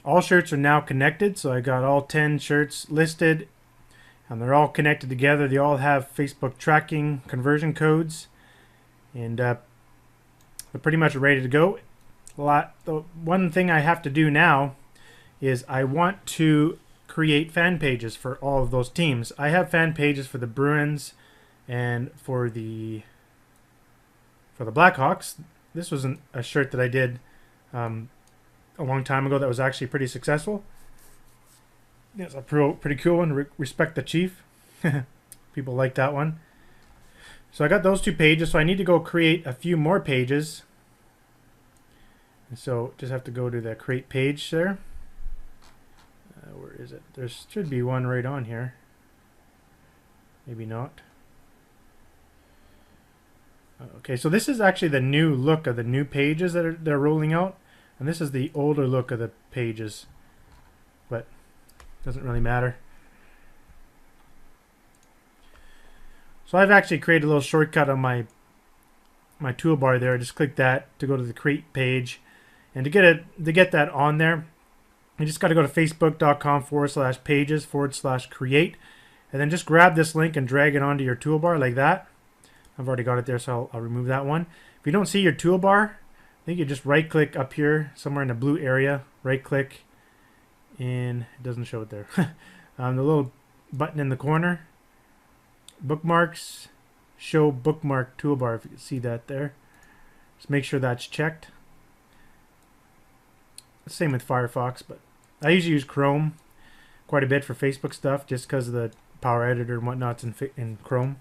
all shirts are now connected. So I got all 10 shirts listed and they're all connected together. They all have Facebook tracking conversion codes, and they're pretty much ready to go. The one thing I have to do now is I want to create fan pages for all of those teams. I have fan pages for the Bruins and for the Blackhawks. This was a shirt that I did a long time ago that was actually pretty successful. It's a pretty cool one. Respect the Chief. People like that one. So I got those 2 pages. So I need to go create a few more pages. And so just have to go to the create page there. Where is it? There should be one right on here. Maybe not. Okay, so this is actually the new look of the new pages that they're rolling out, and this is the older look of the pages, but doesn't really matter. So I've actually created a little shortcut on my toolbar there. I just click that to go to the create page, and to get that on there, you just got to go to facebook.com/pages/create, and then just grab this link and drag it onto your toolbar like that. I've already got it there, so I'll remove that one. If you don't see your toolbar, I think you just right click up here somewhere in the blue area, right click, and it doesn't show it there. The little button in the corner, bookmarks, show bookmark toolbar, if you can see that there. Just make sure that's checked. Same with Firefox, but I usually use Chrome quite a bit for Facebook stuff just because of the Power Editor and whatnot's in Chrome.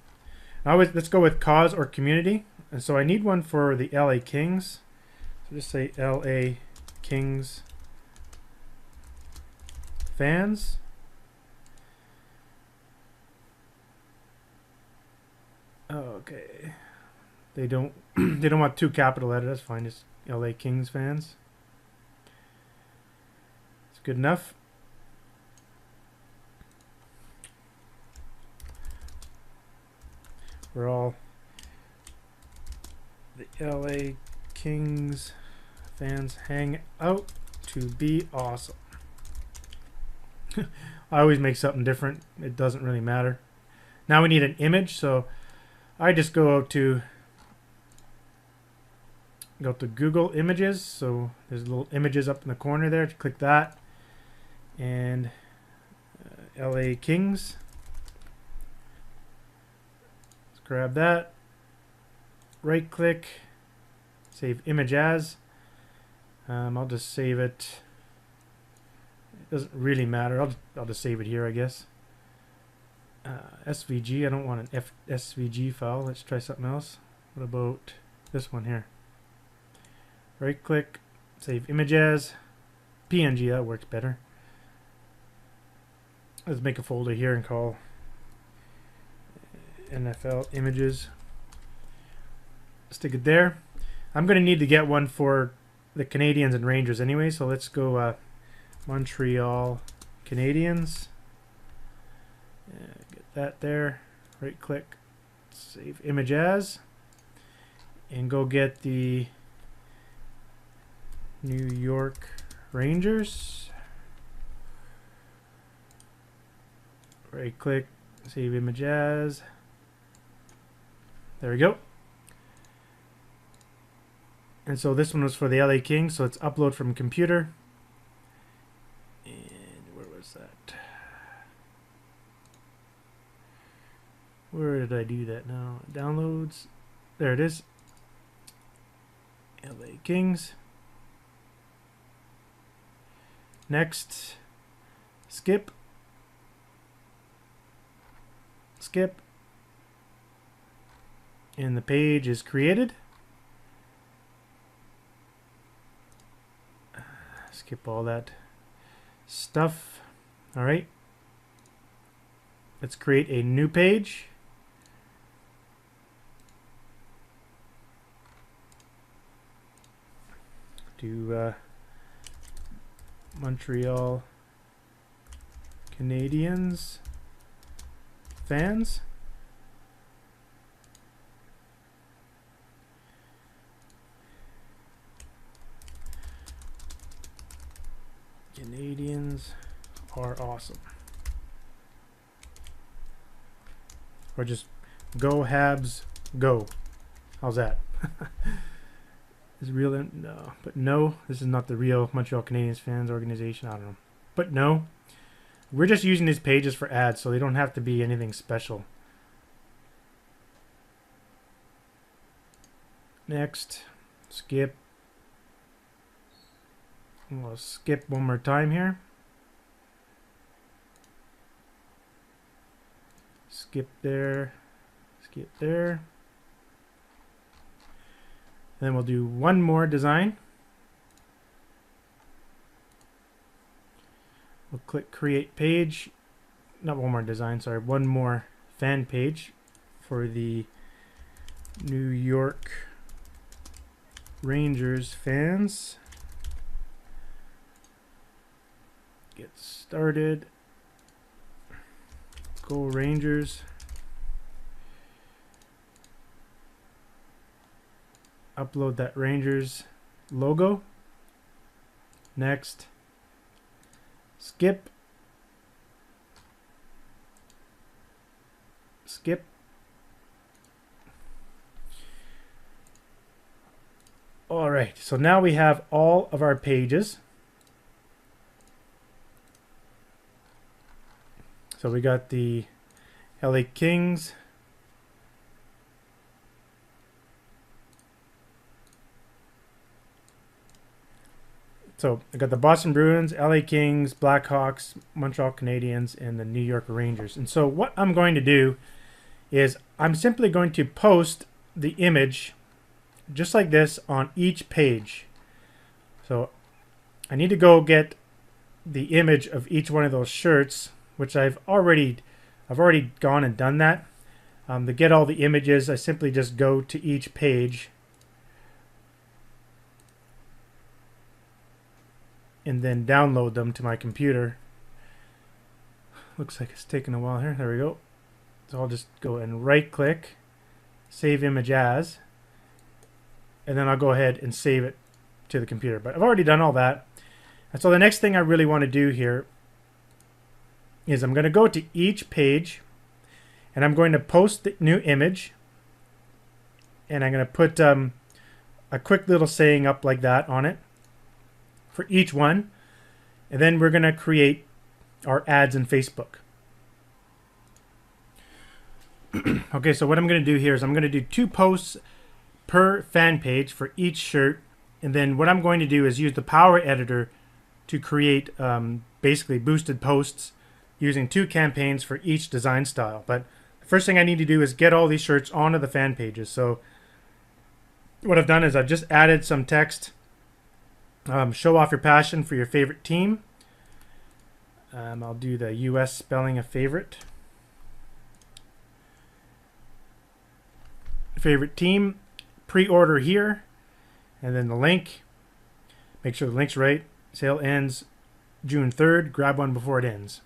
Let's go with cause or community. And so I need one for the LA Kings. So just say LA Kings fans. Okay. They don't they don't want 2 capital letters. That's fine. Just LA Kings fans. It's good enough. We're all the LA Kings fans hang out to be awesome. I always make something different. It doesn't really matter. Now we need an image, so I just go to Google Images. So there's little images up in the corner there. Click that, and LA Kings. Grab that, right click, save image as. I'll just save it. It doesn't really matter. I'll just save it here, I guess. SVG. I don't want an SVG file. Let's try something else. What about this one here? Right click, save image as. PNG. That works better. Let's make a folder here and call NFL images. Stick it there. I'm going to need to get one for the Canadians and Rangers anyway, so let's go Montreal Canadiens. Get that there. Right click, save image as, and go get the New York Rangers. Right click, save image as. There we go. And so this one was for the LA Kings, so it's upload from computer. And where was that? Where did I do that now? Downloads. There it is. LA Kings. Next. Skip. Skip. And the page is created. Skip all that stuff. All right. Let's create a new page. Do Montreal Canadiens fans. Canadians are awesome. Or just go Habs go. How's that? Is real? No, but no, this is not the real Montreal Canadiens fans organization. I don't know, but no, we're just using these pages for ads, so they don't have to be anything special. Next, skip. We'll skip one more time here. Skip there. Skip there. Then we'll do one more design. We'll click create page. Not one more design, sorry. One more fan page for the New York Rangers fans. Get started. Go Rangers. Upload that Rangers logo. Next. Skip. Skip. All right, so now we have all of our pages. So we got the LA Kings. So I got the Boston Bruins, LA Kings, Blackhawks, Montreal Canadiens, and the New York Rangers. And so what I'm going to do is I'm simply going to post the image just like this on each page. So I need to go get the image of each one of those shirts, which I've already gone and done that. To get all the images, I simply just go to each page and then download them to my computer. Looks like it's taking a while here. There we go. So I'll just go and right click, save image as, and then I'll go ahead and save it to the computer. But I've already done all that. And so the next thing I really want to do here is I'm going to go to each page and I'm going to post the new image, and I'm going to put a quick little saying up like that on it for each one, and then we're going to create our ads in Facebook. Okay, so what I'm going to do here is I'm going to do 2 posts per fan page for each shirt, and then what I'm going to do is use the Power Editor to create basically boosted posts using 2 campaigns for each design style. But the first thing I need to do is get all these shirts onto the fan pages. So what I've done is I've just added some text. Show off your passion for your favorite team. I'll do the US spelling of favorite. Favorite team. Pre-order here. And then the link. Make sure the link's right. Sale ends June 3rd. Grab one before it ends.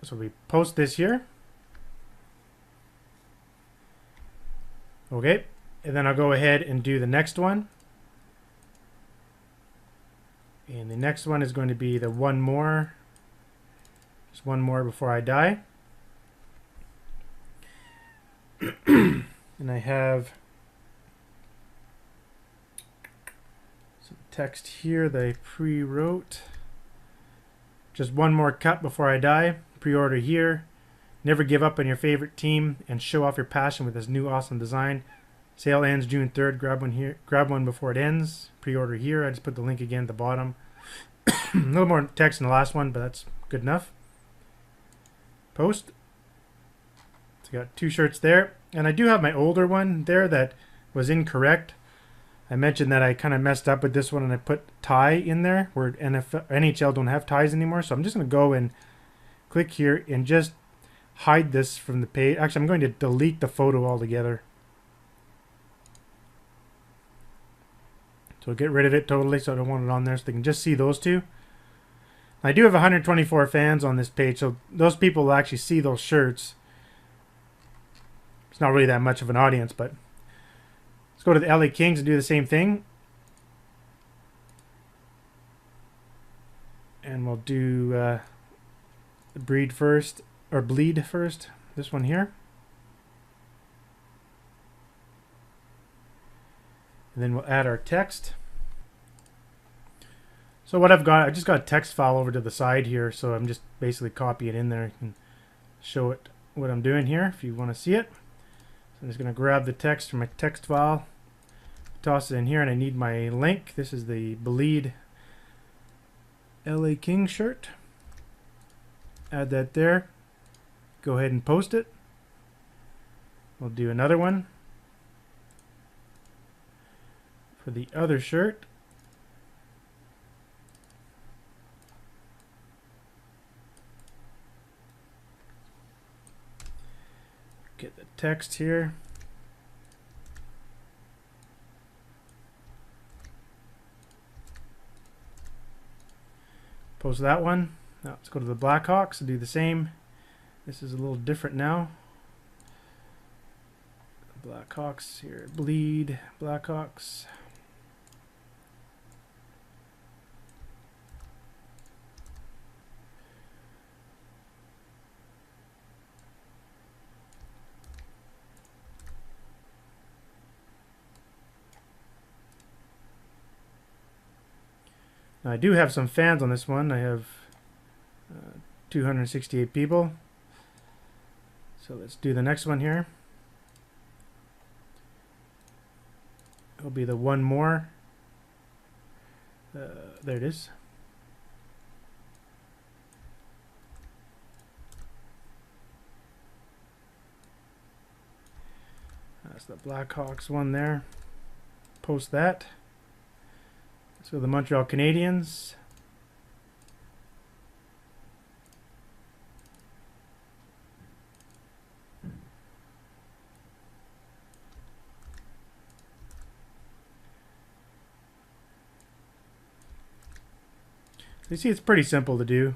So we post this here. Okay. And then I'll go ahead and do the next one. And the next one is going to be the one more. Just one more before I die. And I have some text here that I pre-wrote. Just one more cut before I die. Pre-order here. Never give up on your favorite team and show off your passion with this new awesome design. Sale ends June 3rd. Grab one here. Grab one before it ends. Pre-order here. I just put the link again at the bottom. A little more text in the last one, but that's good enough. Post. So I got 2 shirts there. And I do have my older one there that was incorrect. I mentioned that I kind of messed up with this one and I put tie in there where NHL don't have ties anymore. So I'm just going to go and click here and just hide this from the page. Actually, I'm going to delete the photo altogether. So get rid of it totally, so I don't want it on there, so they can just see those 2. I do have 124 fans on this page, so those people will actually see those shirts. It's not really that much of an audience, but let's go to the LA Kings and do the same thing. And we'll do bleed first. This one here. And then we'll add our text. So what I just got a text file over to the side here, so I'm just basically copy it in there. I can show it what I'm doing here if you want to see it. So I'm just going to grab the text from my text file, toss it in here, and I need my link. This is the Bleed LA King shirt. Add that there. Go ahead and post it. We'll do another one for the other shirt. Get the text here. Post that one. Now let's go to the Blackhawks and do the same. This is a little different now. Blackhawks here. Bleed Blackhawks. Now, I do have some fans on this one. I have 268 people. So let's do the next one here. It'll be the one more. There it is. That's the Blackhawks one there. Post that. So the Montreal Canadiens. You see, it's pretty simple to do.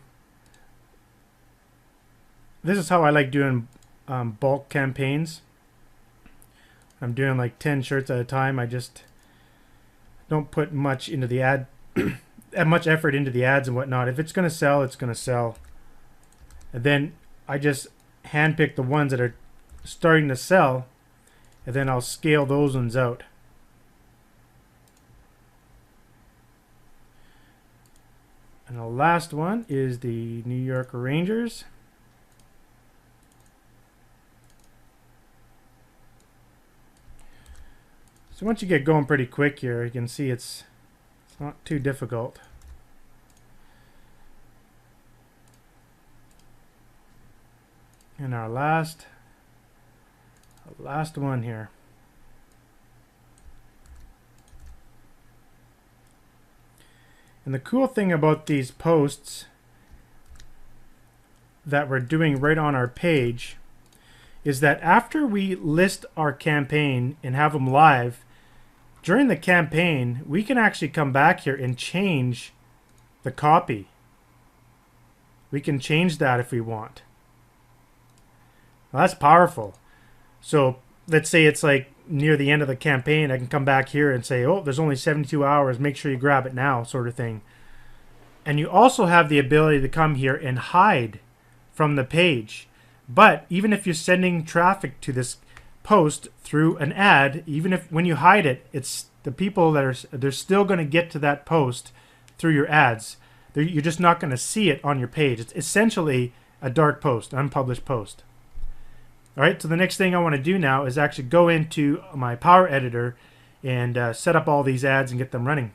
This is how I like doing bulk campaigns. I'm doing like 10 shirts at a time. I just don't put much into the ad, much effort into the ads and whatnot. If it's going to sell, it's going to sell. And then I just handpick the ones that are starting to sell, and then I'll scale those ones out. And the last one is the New York Rangers. So once you get going pretty quick here, you can see it's not too difficult. And our last one here. And the cool thing about these posts that we're doing right on our page is that after we list our campaign and have them live, during the campaign, we can actually come back here and change the copy. We can change that if we want. Well, that's powerful. So let's say it's like near the end of the campaign, I can come back here and say, oh, there's only 72 hours. Make sure you grab it now, sort of thing. And you also have the ability to come here and hide from the page. But even if you're sending traffic to this post through an ad, even if when you hide it, it's the people that they're still going to get to that post through your ads. You're just not going to see it on your page. It's essentially a dark post, unpublished post. All right, so the next thing I want to do now is actually go into my Power Editor and set up all these ads and get them running.